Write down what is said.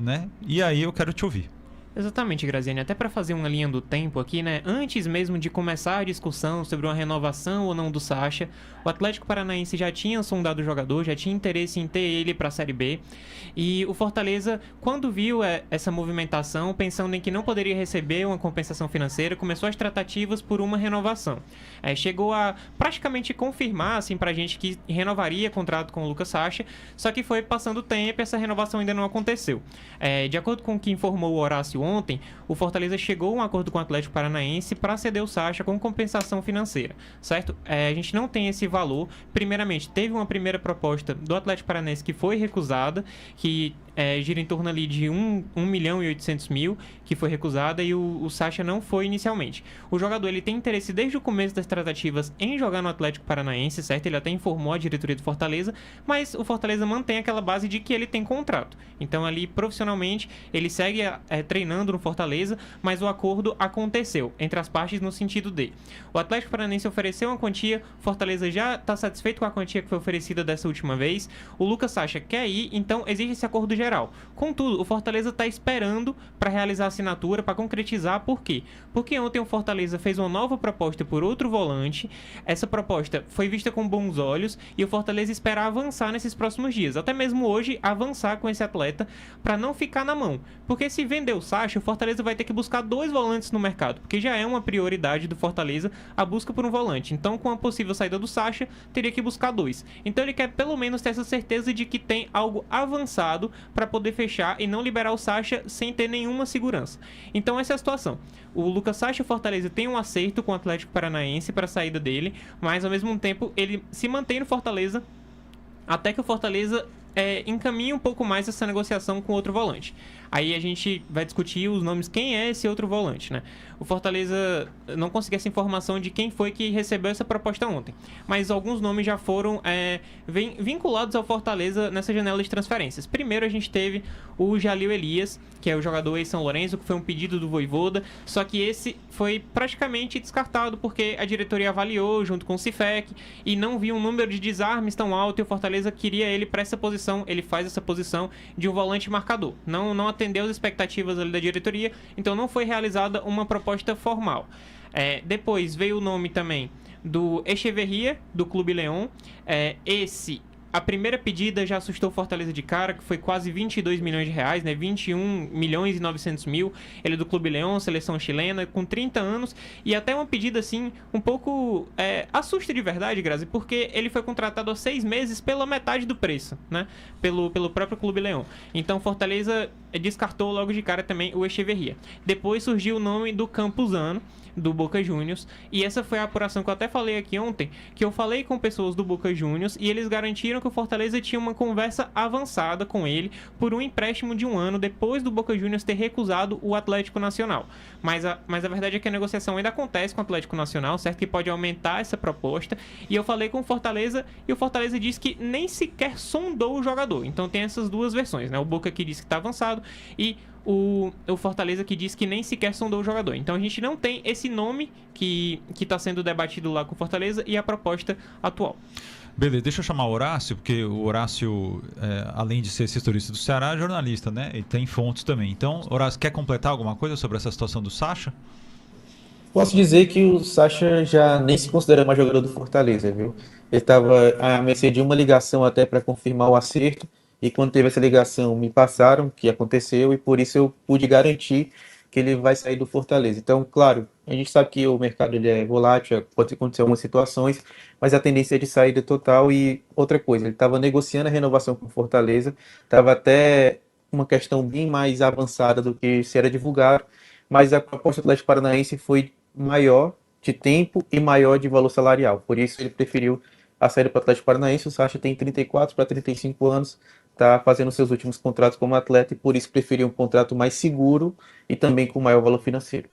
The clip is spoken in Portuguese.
né? E aí eu quero te ouvir. Exatamente, Graziani. Até para fazer uma linha do tempo aqui, né? Antes mesmo de começar a discussão sobre uma renovação ou não do Sacha, o Atlético Paranaense já tinha sondado o jogador, já tinha interesse em ter ele para a Série B. E o Fortaleza, quando viu essa movimentação, pensando em que não poderia receber uma compensação financeira, começou as tratativas por uma renovação. Chegou a praticamente confirmar, assim, pra gente que renovaria contrato com o Lucas Sacha, só que foi passando o tempo e essa renovação ainda não aconteceu. De acordo com o que informou o Horácio ontem, o Fortaleza chegou a um acordo com o Atlético Paranaense para ceder o Sacha com compensação financeira, certo? A gente não tem esse valor. Primeiramente, teve uma primeira proposta do Atlético Paranaense que foi recusada, que gira em torno ali de 1.800.000, que foi recusada, e o Sacha não foi inicialmente. O jogador ele tem interesse desde o começo das tratativas em jogar no Atlético Paranaense, certo? Ele até informou a diretoria do Fortaleza, mas o Fortaleza mantém aquela base de que ele tem contrato. Então ali, profissionalmente, ele segue treinando no Fortaleza, mas o acordo aconteceu entre as partes no sentido de o Atlético Paranaense ofereceu uma quantia, o Fortaleza já está satisfeito com a quantia que foi oferecida dessa última vez, o Lucas Sacha quer ir, então existe esse acordo geral. Contudo, o Fortaleza está esperando para realizar a assinatura, para concretizar. Por quê? Porque ontem o Fortaleza fez uma nova proposta por outro volante, essa proposta foi vista com bons olhos e o Fortaleza espera avançar nesses próximos dias, até mesmo hoje avançar com esse atleta para não ficar na mão, porque se vender o Sacha, o Fortaleza vai ter que buscar 2 volantes no mercado, porque já é uma prioridade do Fortaleza a busca por um volante. Então, com a possível saída do Sacha, teria que buscar 2. Então ele quer pelo menos ter essa certeza de que tem algo avançado para poder fechar e não liberar o Sacha sem ter nenhuma segurança. Então essa é a situação. O Lucas Sacha e o Fortaleza tem um acerto com o Atlético Paranaense para a saída dele, mas ao mesmo tempo ele se mantém no Fortaleza até que o Fortaleza encaminhe um pouco mais essa negociação com outro volante. Aí a gente vai discutir os nomes, quem é esse outro volante, né? O Fortaleza não conseguiu essa informação de quem foi que recebeu essa proposta ontem, mas alguns nomes já foram vinculados ao Fortaleza nessa janela de transferências. Primeiro a gente teve o Jalil Elias, que é o jogador ex-São Lourenço, que foi um pedido do Vojvoda, só que esse foi praticamente descartado porque a diretoria avaliou junto com o Cifec e não viu um número de desarmes tão alto e o Fortaleza queria ele para essa posição. Ele faz essa posição de um volante marcador. Não atendeu as expectativas ali da diretoria, então não foi realizada uma proposta formal. Depois veio o nome também do Echeverria, do Clube León. A primeira pedida já assustou o Fortaleza de cara, que foi quase 22 milhões de reais, né? 21 milhões e 900 mil. Ele é do Clube León, seleção chilena, com 30 anos. E até uma pedida, assim, um pouco assusta de verdade, Grazi, porque ele foi contratado há 6 meses pela metade do preço, né? Pelo próprio Clube León. Então, Fortaleza descartou logo de cara também o Echeverria. Depois surgiu o nome do Campuzano, do Boca Juniors, e essa foi a apuração que eu até falei aqui ontem, que eu falei com pessoas do Boca Juniors e eles garantiram que o Fortaleza tinha uma conversa avançada com ele por um empréstimo de 1 ano depois do Boca Juniors ter recusado o Atlético Nacional. Mas a verdade é que a negociação ainda acontece com o Atlético Nacional, certo? Que pode aumentar essa proposta, e eu falei com o Fortaleza e o Fortaleza disse que nem sequer sondou o jogador. Então tem essas duas versões, né? O Boca que disse que está avançado e o Fortaleza que diz que nem sequer sondou o jogador. Então a gente não tem esse nome que está sendo debatido lá com o Fortaleza e a proposta atual. Beleza, deixa eu chamar o Horácio, porque o Horácio, além de ser setorista do Ceará, é jornalista, né? E tem fontes também. Então, Horácio, quer completar alguma coisa sobre essa situação do Sacha? Posso dizer que o Sacha já nem se considera mais jogador do Fortaleza, viu? Ele estava à mercê de uma ligação até para confirmar o acerto, e quando teve essa ligação me passaram que aconteceu e por isso eu pude garantir que ele vai sair do Fortaleza. Então, claro, a gente sabe que o mercado ele é volátil, pode acontecer algumas situações, mas a tendência é de saída total. E outra coisa, ele estava negociando a renovação com o Fortaleza, estava até uma questão bem mais avançada do que se era divulgado, mas a proposta do Atlético Paranaense foi maior de tempo e maior de valor salarial. Por isso ele preferiu a saída para o Atlético Paranaense. O Sacha tem 34 para 35 anos, está fazendo seus últimos contratos como atleta e por isso preferiu um contrato mais seguro e também com maior valor financeiro.